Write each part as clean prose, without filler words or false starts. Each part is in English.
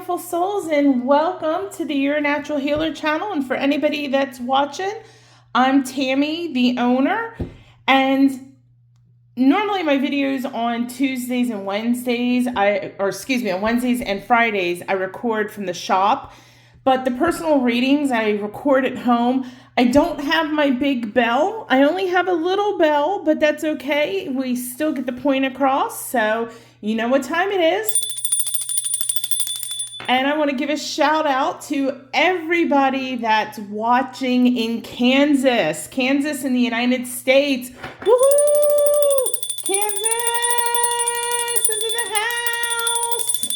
beautiful souls, and welcome to the Your Natural Healer channel. And for anybody that's watching, I'm Tammy, the owner, and normally my videos on Tuesdays and Wednesdays, on Wednesdays and Fridays, I record from the shop, but the personal readings I record at home. I don't have my big bell. I only have a little bell, but that's okay. We still get the point across, so you know what time it is. And I want to give a shout out to everybody that's watching in Kansas in the United States. Woohoo! Kansas is in the house.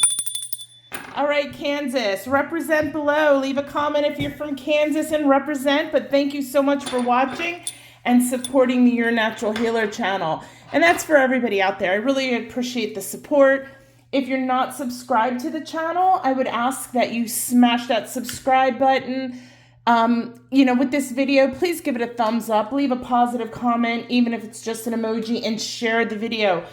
All right, Kansas, represent below. Leave a comment if you're from Kansas and represent. But thank you so much for watching and supporting the Your Natural Healer channel. And that's for everybody out there. I really appreciate the support. If you're not subscribed to the channel, I would ask that you smash that subscribe button. With this video, please give it a thumbs up, leave a positive comment, even if it's just an emoji, and share the video.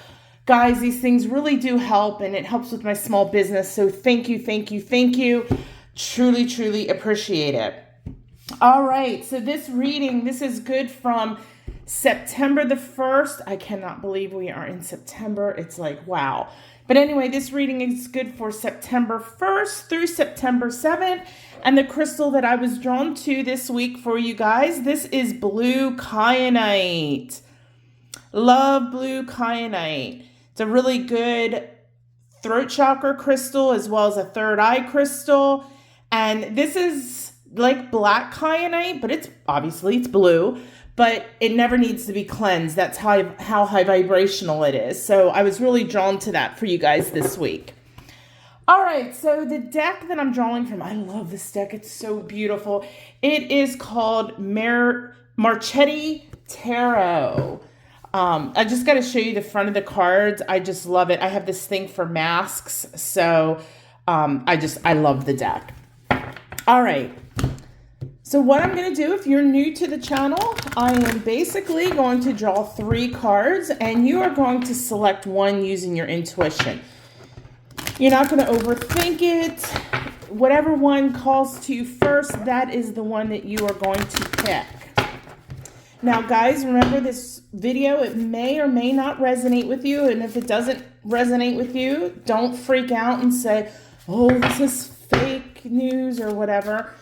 Guys, these things really do help, and it helps with my small business. So thank you, thank you, thank you. Truly, truly appreciate it. All right, so this is good from September the 1st. I cannot believe we are in September. It's like, wow. But anyway, this reading is good for September 1st through September 7th. And the crystal that I was drawn to this week for you guys, this is blue kyanite. Love blue kyanite. It's a really good throat chakra crystal as well as a third eye crystal. And this is like black kyanite, but it's blue. But it never needs to be cleansed. That's how high vibrational it is. So I was really drawn to that for you guys this week. All right, so the deck that I'm drawing from, I love this deck. It's so beautiful. It is called Marchetti Tarot. I just got to show you the front of the cards. I just love it. I have this thing for masks, so I love the deck. All right. So what I'm going to do, if you're new to the channel, I am basically going to draw 3 cards, and you are going to select one using your intuition. You're not going to overthink it. Whatever one calls to you first, that is the one that you are going to pick. Now, guys, remember this video, it may or may not resonate with you, and if it doesn't resonate with you, don't freak out and say, oh, this is fake news or whatever.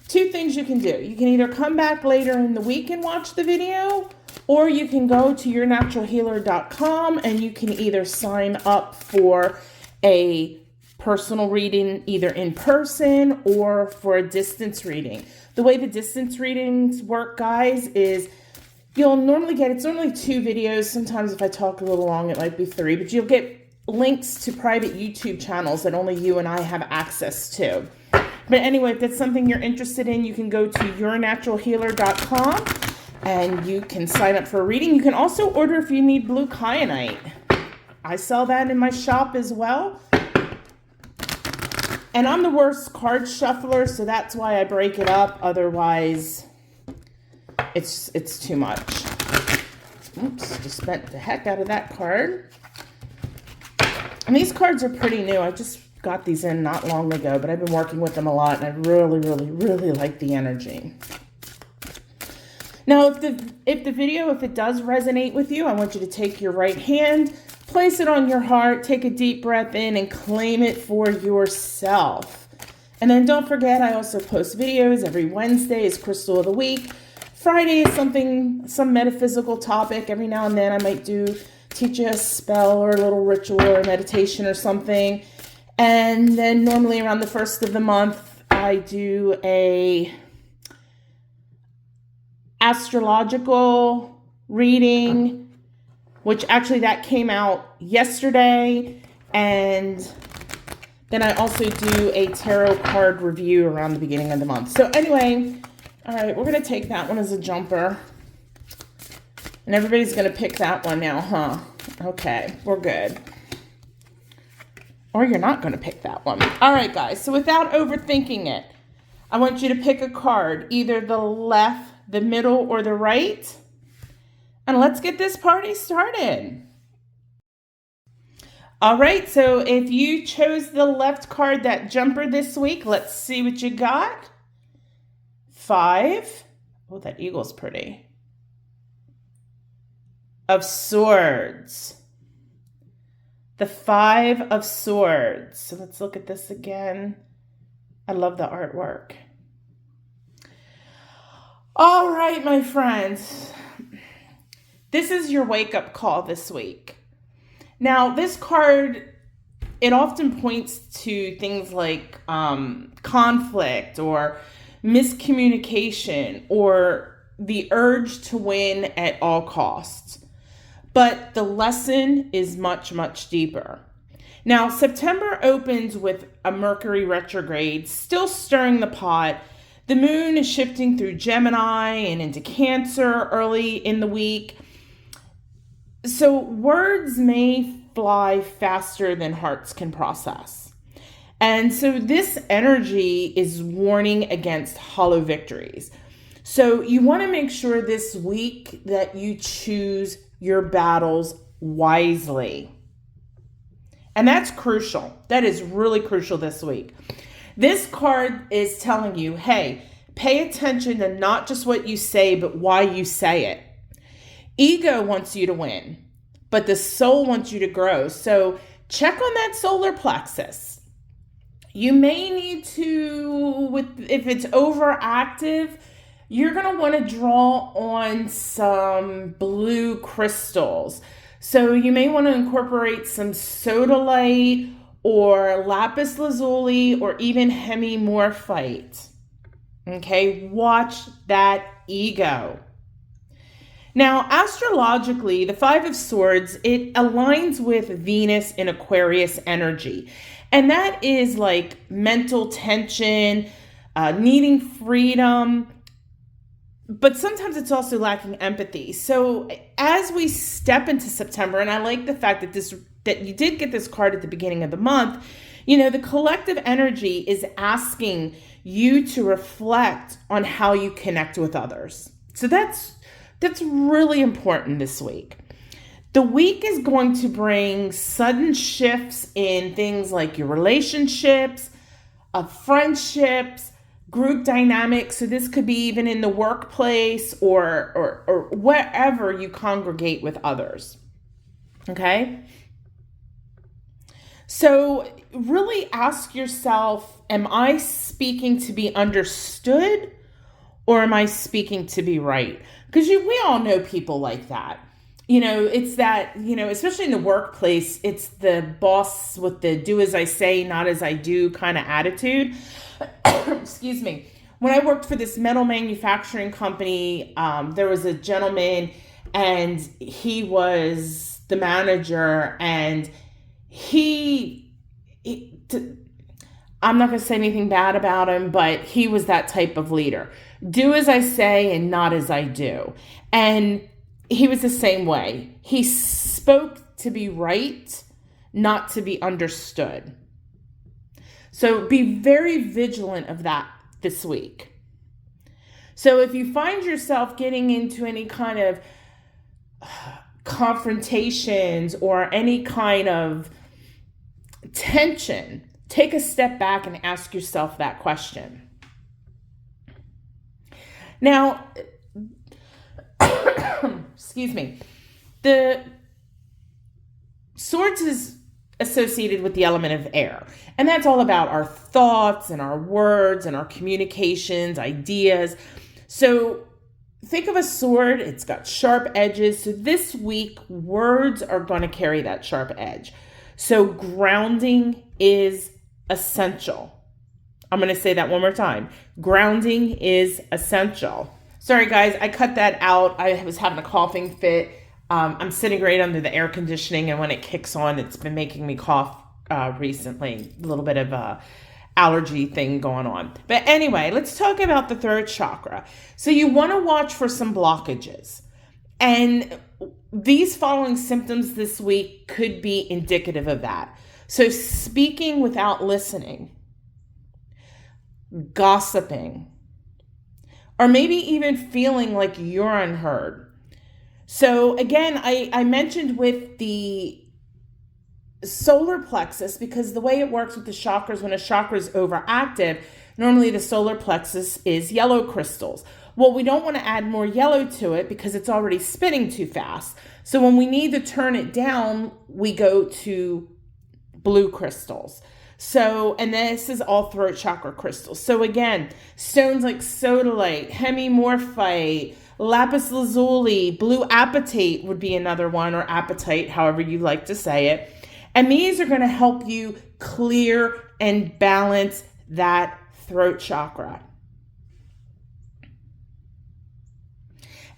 2 things you can do. You can either come back later in the week and watch the video, or you can go to yournaturalhealer.com and you can either sign up for a personal reading, either in person or for a distance reading. The way the distance readings work, guys, is you'll normally get, it's normally 2 videos. Sometimes if I talk a little long, it might be 3, but you'll get links to private YouTube channels that only you and I have access to. But anyway, if that's something you're interested in, you can go to yournaturalhealer.com and you can sign up for a reading. You can also order if you need blue kyanite. I sell that in my shop as well. And I'm the worst card shuffler, so that's why I break it up. Otherwise, it's too much. Oops, just spent the heck out of that card. And these cards are pretty new. I just got these in not long ago, but I've been working with them a lot, and I really, really, really like the energy. Now, if the video does resonate with you, I want you to take your right hand, place it on your heart, take a deep breath in, and claim it for yourself. And then don't forget, I also post videos every Wednesday is Crystal of the Week. Friday is some metaphysical topic. Every now and then I might teach you a spell or a little ritual or a meditation or something. And then normally around the 1st of the month, I do a astrological reading, which actually that came out yesterday. And then I also do a tarot card review around the beginning of the month. So anyway, all right, we're going to take that one as a jumper. And everybody's going to pick that one now, huh? Okay, we're good. Or you're not going to pick that one. All right, guys. So without overthinking it, I want you to pick a card, either the left, the middle, or the right. And let's get this party started. All right, so if you chose the left card, that jumper this week, let's see what you got. 5. Oh, that eagle's pretty. Of Swords. The 5 of Swords. So let's look at this again. I love the artwork. All right, my friends. This is your wake-up call this week. Now, this card, it often points to things like conflict or miscommunication or the urge to win at all costs. But the lesson is much, much deeper. Now, September opens with a Mercury retrograde, still stirring the pot. The moon is shifting through Gemini and into Cancer early in the week. So words may fly faster than hearts can process. And so this energy is warning against hollow victories. So you want to make sure this week that you choose your battles wisely. And that's crucial. That is really crucial this week. This card is telling you, hey, pay attention to not just what you say, but why you say it. Ego wants you to win, but the soul wants you to grow. So check on that solar plexus. You may need to, if it's overactive, you're going to want to draw on some blue crystals. So you may want to incorporate some sodalite or lapis lazuli or even hemimorphite. Okay, watch that ego. Now, astrologically, the 5 of Swords, it aligns with Venus in Aquarius energy. And that is like mental tension, needing freedom, but sometimes it's also lacking empathy. So as we step into September, and I like the fact that you did get this card at the beginning of the month, the collective energy is asking you to reflect on how you connect with others. So that's really important this week. The week is going to bring sudden shifts in things like your relationships, friendships, group dynamics. So this could be even in the workplace or wherever you congregate with others. Okay? So really ask yourself, am I speaking to be understood or am I speaking to be right? Because we all know people like that. It's that, especially in the workplace, it's the boss with the do as I say, not as I do kind of attitude. Excuse me. When I worked for this metal manufacturing company, there was a gentleman and he was the manager and I'm not going to say anything bad about him, but he was that type of leader. Do as I say and not as I do. And he was the same way. He spoke to be right, not to be understood. So be very vigilant of that this week. So if you find yourself getting into any kind of confrontations or any kind of tension, take a step back and ask yourself that question. Now, excuse me, the Swords is associated with the element of air, and that's all about our thoughts and our words and our communications, ideas. So think of a sword, it's got sharp edges. So this week, words are going to carry that sharp edge. So grounding is essential. I'm going to say that one more time. Grounding is essential. Sorry, guys, I cut that out. I was having a coughing fit. I'm sitting right under the air conditioning, and when it kicks on, it's been making me cough recently. A little bit of a allergy thing going on. But anyway, let's talk about the third chakra. So you want to watch for some blockages. And these following symptoms this week could be indicative of that. So speaking without listening, gossiping, or maybe even feeling like you're unheard. So again, I mentioned with the solar plexus, because the way it works with the chakras, when a chakra is overactive, normally the solar plexus is yellow crystals. Well, we don't want to add more yellow to it because it's already spinning too fast. So when we need to turn it down, we go to blue crystals. So, and this is all throat chakra crystals. So again, stones like sodalite, hemimorphite, lapis lazuli, blue apatite would be another one, or apatite, however you like to say it. And these are going to help you clear and balance that throat chakra.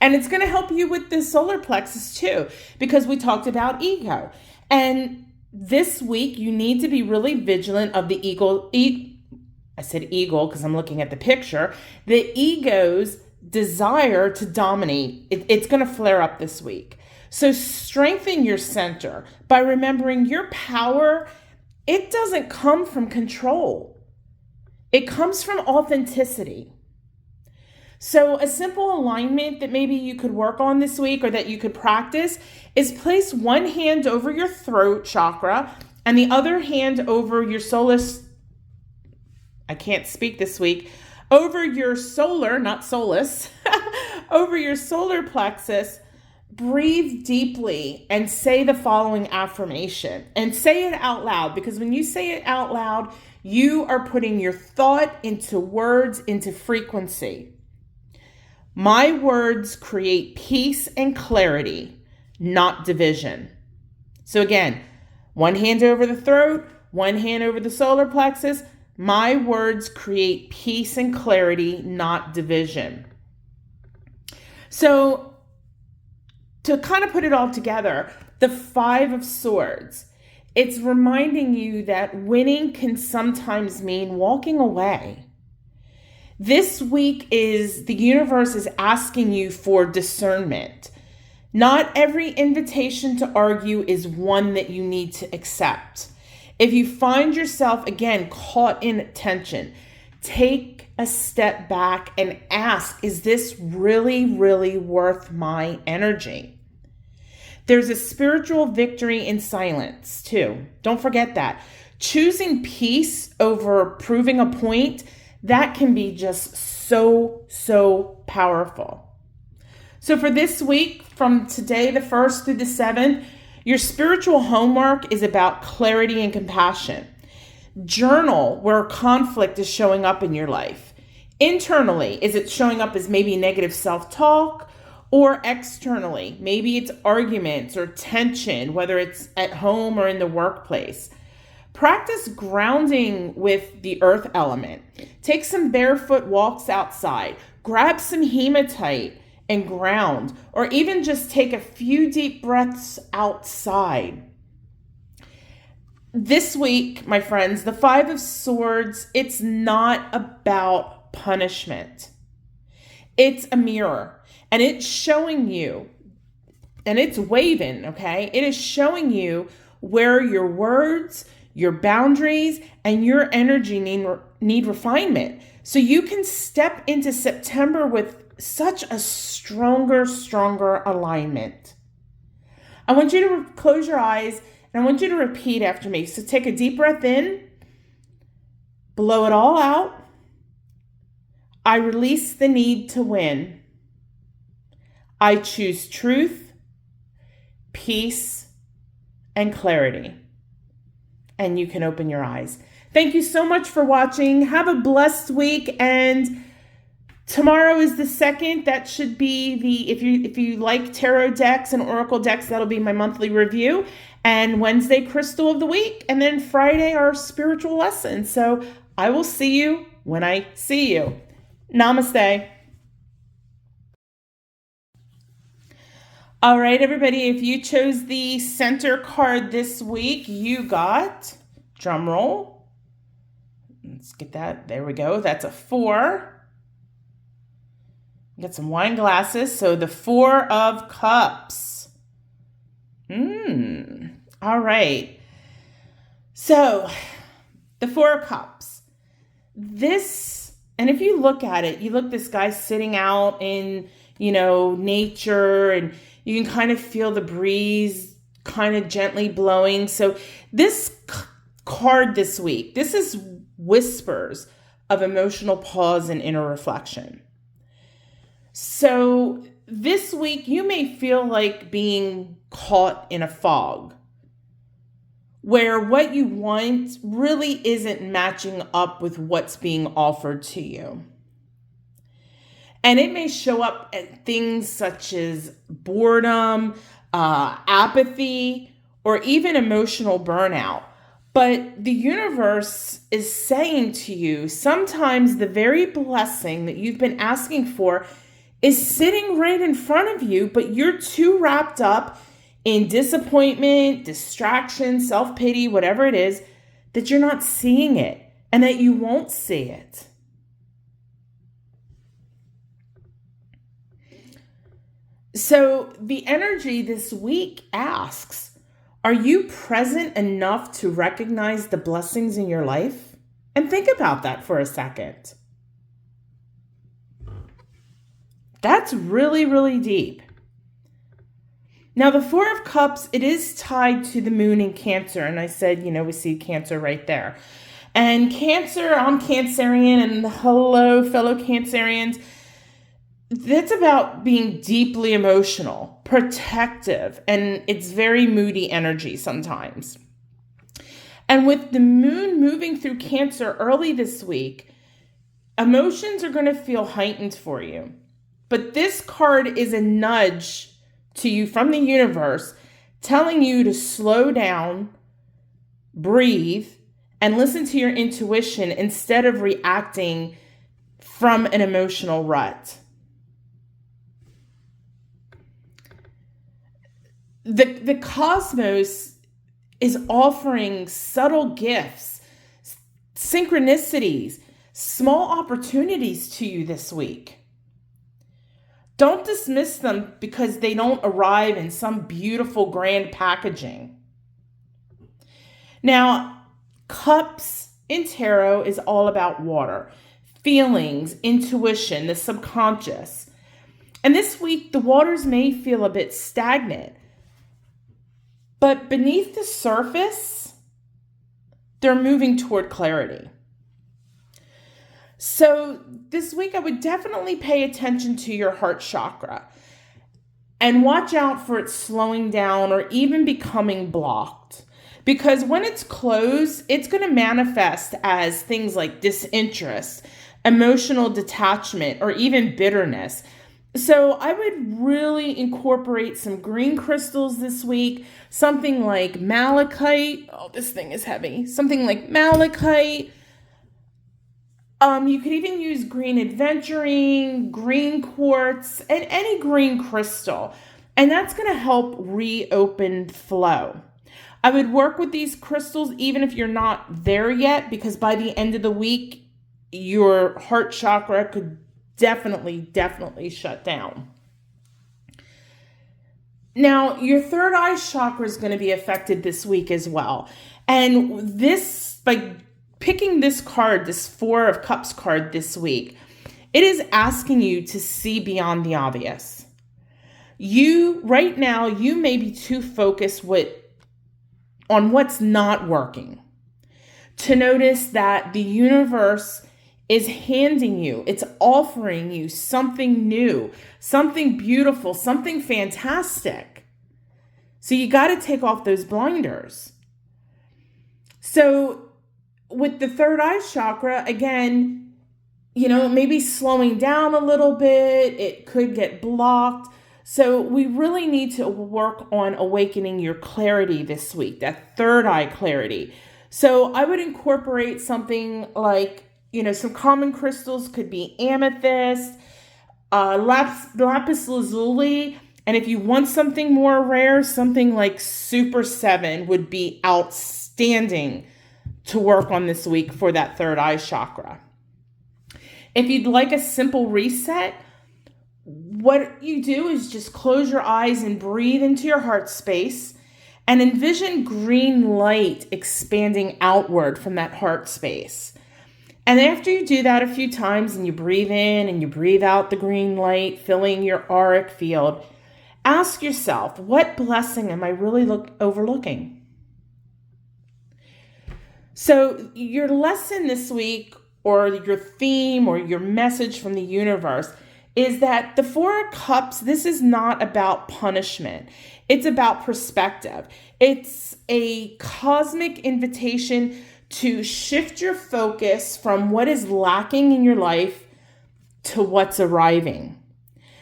And it's going to help you with the solar plexus too, because we talked about ego. And this week, you need to be really vigilant of the ego. I said eagle because I'm looking at the picture. The ego's desire to dominate. It's going to flare up this week. So strengthen your center by remembering your power. It doesn't come from control. It comes from authenticity. So a simple alignment that maybe you could work on this week or that you could practice is place one hand over your throat chakra and the other hand over your I can't speak this week, over your not solus, over your solar plexus. Breathe deeply and say the following affirmation, and say it out loud, because when you say it out loud, you are putting your thought into words, into frequency. My words create peace and clarity, not division. So again, one hand over the throat, one hand over the solar plexus. My words create peace and clarity, not division. So to kind of put it all together, the 5 of Swords, it's reminding you that winning can sometimes mean walking away. This week the universe is asking you for discernment. Not every invitation to argue is one that you need to accept. If you find yourself, again, caught in tension, take a step back and ask, is this really, really worth my energy? There's a spiritual victory in silence, too. Don't forget that. Choosing peace over proving a point, that can be just so powerful. So for this week, from today, the 1st through the 7th, your spiritual homework is about clarity and compassion. Journal where conflict is showing up in your life. Internally, is it showing up as maybe negative self-talk? Or externally, maybe it's arguments or tension, whether it's at home or in the workplace. Practice grounding with the earth element. Take some barefoot walks outside. Grab some hematite and ground, or even just take a few deep breaths outside. This week, my friends, the 5 of Swords, it's not about punishment. It's a mirror, and it's showing you, and it's waving, okay? It is showing you where your words, your boundaries, and your energy need refinement. So you can step into September with such a stronger alignment. I want you to close your eyes, and I want you to repeat after me. So take a deep breath in, blow it all out. I release the need to win. I choose truth, peace, and clarity. And you can open your eyes. Thank you so much for watching. Have a blessed week. And tomorrow is the 2nd. That should be if you like tarot decks and oracle decks, that'll be my monthly review. And Wednesday, crystal of the week. And then Friday, our spiritual lesson. So I will see you when I see you. Namaste. All right, everybody, if you chose the center card this week, you got, drum roll. Let's get that. There we go. That's a 4. Get some wine glasses. So the 4 of Cups. All right. So the 4 of Cups. This, and if you look at it, this guy sitting out in, nature, and you can kind of feel the breeze kind of gently blowing. So this card this week, this is whispers of emotional pause and inner reflection. So this week, you may feel like being caught in a fog where what you want really isn't matching up with what's being offered to you. And it may show up at things such as boredom, apathy, or even emotional burnout. But the universe is saying to you, sometimes the very blessing that you've been asking for is sitting right in front of you, but you're too wrapped up in disappointment, distraction, self-pity, whatever it is, that you're not seeing it and that you won't see it. So the energy this week asks, are you present enough to recognize the blessings in your life? And think about that for a second. That's really, really deep. Now, the Four of Cups, it is tied to the moon in Cancer. And I said, we see Cancer right there. And Cancer, I'm Cancerian, and hello, fellow Cancerians. That's about being deeply emotional, protective, and it's very moody energy sometimes. And with the moon moving through Cancer early this week, emotions are going to feel heightened for you. But this card is a nudge to you from the universe, telling you to slow down, breathe, and listen to your intuition instead of reacting from an emotional rut. The cosmos is offering subtle gifts, synchronicities, small opportunities to you this week. Don't dismiss them because they don't arrive in some beautiful grand packaging. Now, cups in tarot is all about water, feelings, intuition, the subconscious. And this week, the waters may feel a bit stagnant. But beneath the surface, they're moving toward clarity. So this week, I would definitely pay attention to your heart chakra and watch out for it slowing down or even becoming blocked. Because when it's closed, it's going to manifest as things like disinterest, emotional detachment, or even bitterness. So I would really incorporate some green crystals this week, something like malachite. Oh, this thing is heavy. Something like malachite. You could even use green aventurine, green quartz, and any green crystal. And that's going to help reopen flow. I would work with these crystals even if you're not there yet, because by the end of the week, your heart chakra could definitely shut down. Now, your third eye chakra is going to be affected this week as well. And this, by picking this card, this Four of Cups card this week, it is asking you to see beyond the obvious. Right now, you may be too focused on what's not working to notice that the universe is handing you, it's offering you something new, something beautiful, something fantastic. So you got to take off those blinders. So with the third eye chakra, again, maybe slowing down a little bit, it could get blocked. So we really need to work on awakening your clarity this week, that third eye clarity. So I would incorporate something like, some common crystals could be amethyst, lapis lazuli, and if you want something more rare, something like Super 7 would be outstanding to work on this week for that third eye chakra. If you'd like a simple reset, what you do is just close your eyes and breathe into your heart space and envision green light expanding outward from that heart space. And after you do that a few times and you breathe in and you breathe out the green light, filling your auric field, Ask yourself, what blessing am I really overlooking? So your lesson this week, or your theme, or your message from the universe, is that the Four of Cups, this is not about punishment. It's about perspective. It's a cosmic invitation to shift your focus from what is lacking in your life to what's arriving.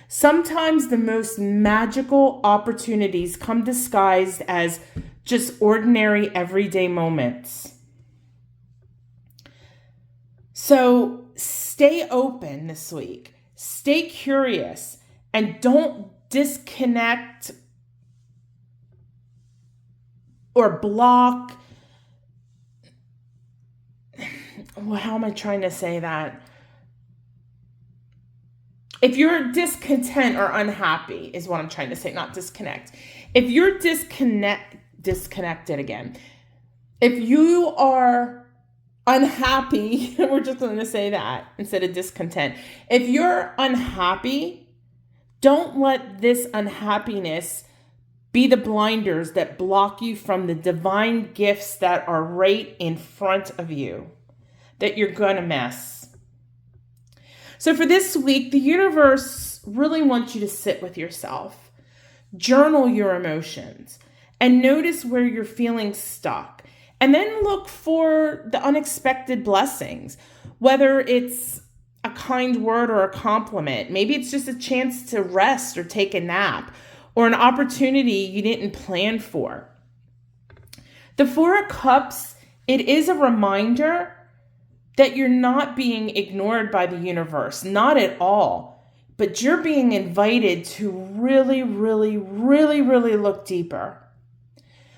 Sometimes the most magical opportunities come disguised as just ordinary everyday moments. So stay open this week. Stay curious and don't disconnect or block. Well, how am I trying to say that? If you're discontent or unhappy is what I'm trying to say, not disconnect. If you're disconnected again. If you are unhappy, we're just going to say that instead of discontent. If you're unhappy, don't let this unhappiness be the blinders that block you from the divine gifts that are right in front of you that you're going to miss. So for this week, the universe really wants you to sit with yourself, journal your emotions, and notice where you're feeling stuck. And then look for the unexpected blessings, whether it's a kind word or a compliment. Maybe it's just a chance to rest or take a nap, or an opportunity you didn't plan for. The Four of Cups, it is a reminder that you're not being ignored by the universe, not at all, but you're being invited to really, really, really, really look deeper.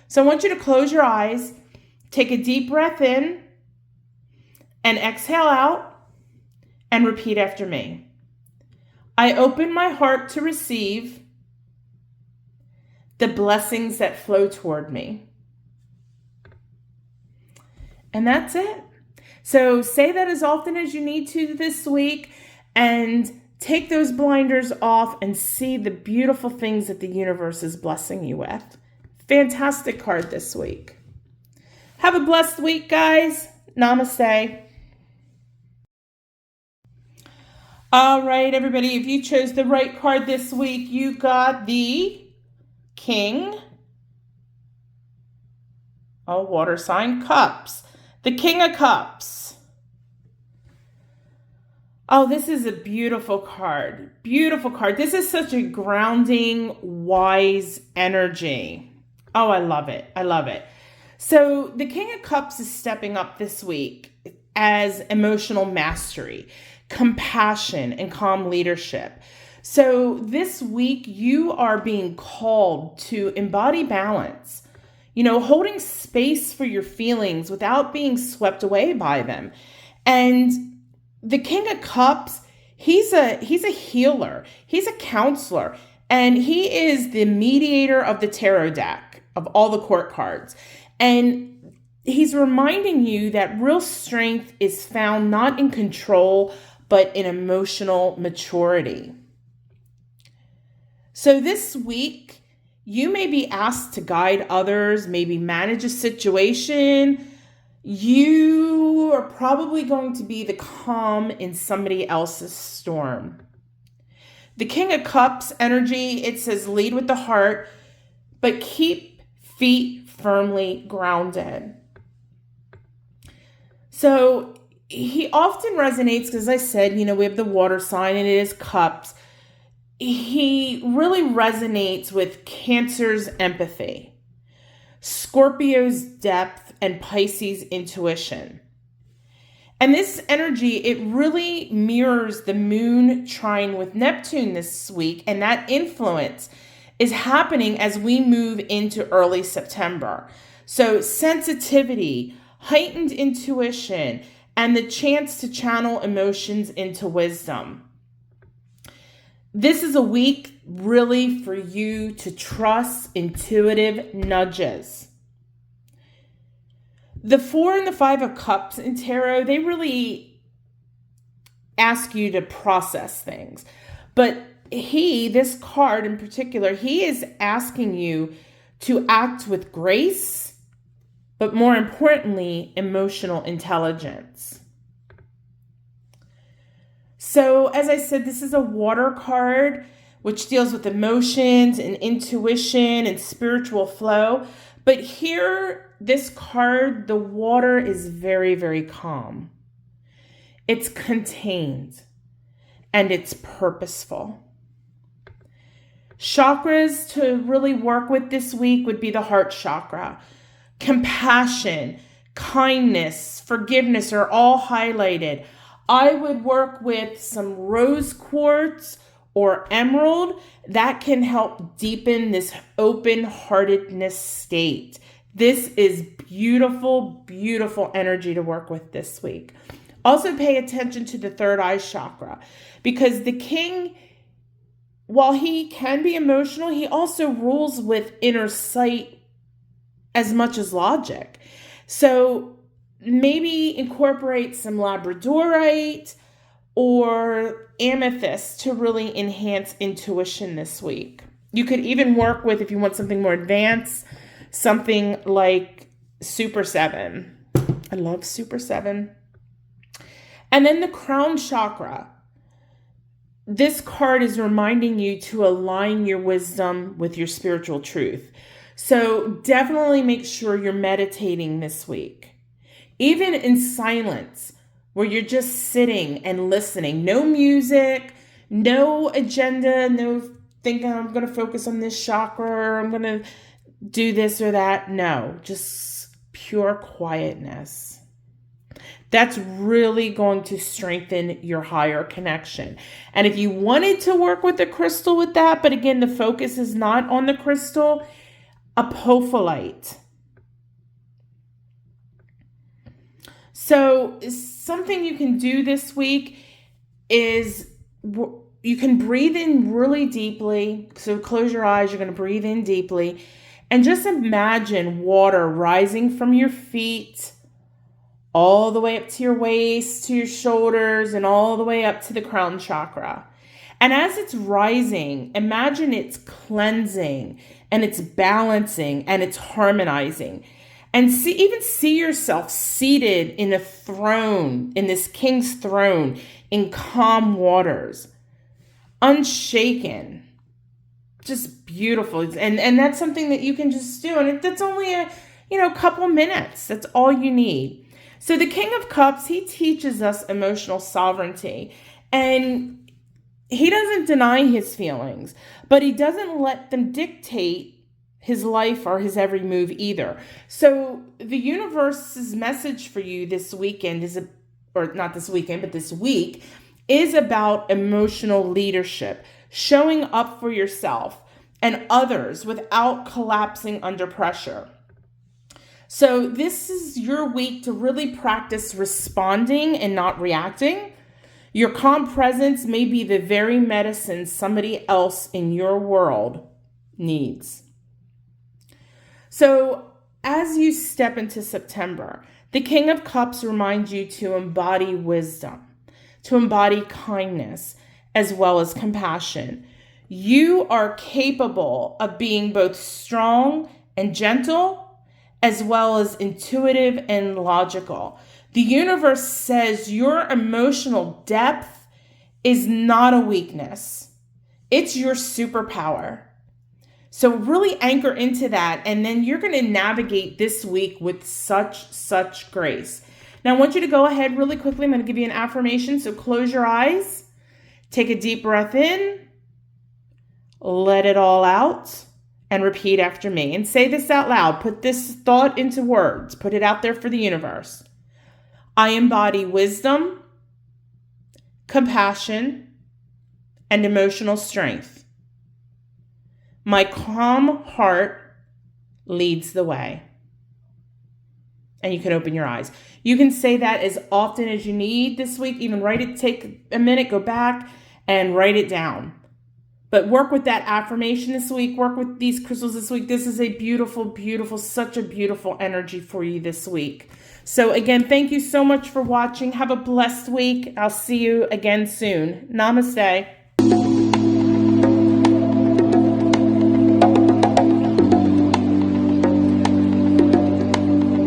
So I want you to close your eyes, take a deep breath in, and exhale out, and repeat after me. I open my heart to receive the blessings that flow toward me. And that's it. So say that as often as you need to this week, and take those blinders off and see the beautiful things that the universe is blessing you with. Fantastic card this week. Have a blessed week, guys. Namaste. All right, everybody, if you chose the right card this week, you got the King of Water Sign Cups. The King of Cups. Oh, this is a beautiful card. Beautiful card. This is such a grounding, wise energy. Oh, I love it. I love it. So the King of Cups is stepping up this week as emotional mastery, compassion, and calm leadership. So this week you are being called to embody balance. Holding space for your feelings without being swept away by them. And the King of Cups, he's a healer. He's a counselor. And he is the mediator of the tarot deck, of all the court cards. And he's reminding you that real strength is found not in control, but in emotional maturity. So this week, you may be asked to guide others, maybe manage a situation. You are probably going to be the calm in somebody else's storm. The King of Cups energy, it says lead with the heart, but keep feet firmly grounded. So he often resonates, because as I said, we have the water sign and it is cups. He really resonates with Cancer's empathy, Scorpio's depth, and Pisces' intuition. And this energy, it really mirrors the moon trine with Neptune this week, and that influence is happening as we move into early September. So sensitivity, heightened intuition, and the chance to channel emotions into wisdom. This is a week really for you to trust intuitive nudges. The 4 and the 5 of Cups in tarot, they really ask you to process things. But this card in particular, he is asking you to act with grace, but more importantly, emotional intelligence. So, as I said, this is a water card, which deals with emotions and intuition and spiritual flow. But here, this card, the water is very, very calm. It's contained and it's purposeful. Chakras to really work with this week would be the heart chakra. Compassion, kindness, forgiveness are all highlighted. I would work with some rose quartz or emerald that can help deepen this open-heartedness state. This is beautiful, beautiful energy to work with this week. Also pay attention to the third eye chakra, because the king, while he can be emotional, he also rules with inner sight as much as logic. So maybe incorporate some labradorite or amethyst to really enhance intuition this week. You could even work with, if you want something more advanced, something like Super 7. I love Super 7. And then the crown chakra. This card is reminding you to align your wisdom with your spiritual truth. So definitely make sure you're meditating this week. Even in silence, where you're just sitting and listening. No music, no agenda, no thinking I'm going to focus on this chakra or I'm going to do this or that. No, just pure quietness. That's really going to strengthen your higher connection. And if you wanted to work with a crystal with that, but again, the focus is not on the crystal, apophyllite. So something you can do this week is you can breathe in really deeply. So close your eyes, you're going to breathe in deeply. And just imagine water rising from your feet all the way up to your waist, to your shoulders, and all the way up to the crown chakra. And as it's rising, imagine it's cleansing and it's balancing and it's harmonizing. And see yourself seated in a throne, in this king's throne, in calm waters, unshaken, just beautiful. And that's something that you can just do. And that's only a couple minutes. That's all you need. So the King of Cups, he teaches us emotional sovereignty. And he doesn't deny his feelings, but he doesn't let them dictate his life or his every move either. So the universe's message for you this weekend this week is about emotional leadership, showing up for yourself and others without collapsing under pressure. So this is your week to really practice responding and not reacting. Your calm presence may be the very medicine somebody else in your world needs. So as you step into September, the King of Cups reminds you to embody wisdom, to embody kindness, as well as compassion. You are capable of being both strong and gentle, as well as intuitive and logical. The universe says your emotional depth is not a weakness. It's your superpower. So really anchor into that, and then you're going to navigate this week with such grace. Now, I want you to go ahead really quickly. I'm going to give you an affirmation. So close your eyes, take a deep breath in, let it all out, and repeat after me. And say this out loud. Put this thought into words. Put it out there for the universe. I embody wisdom, compassion, and emotional strength. My calm heart leads the way. And you can open your eyes. You can say that as often as you need this week. Even take a minute, go back and write it down. But work with that affirmation this week. Work with these crystals this week. This is a beautiful, beautiful, such a beautiful energy for you this week. So again, thank you so much for watching. Have a blessed week. I'll see you again soon. Namaste.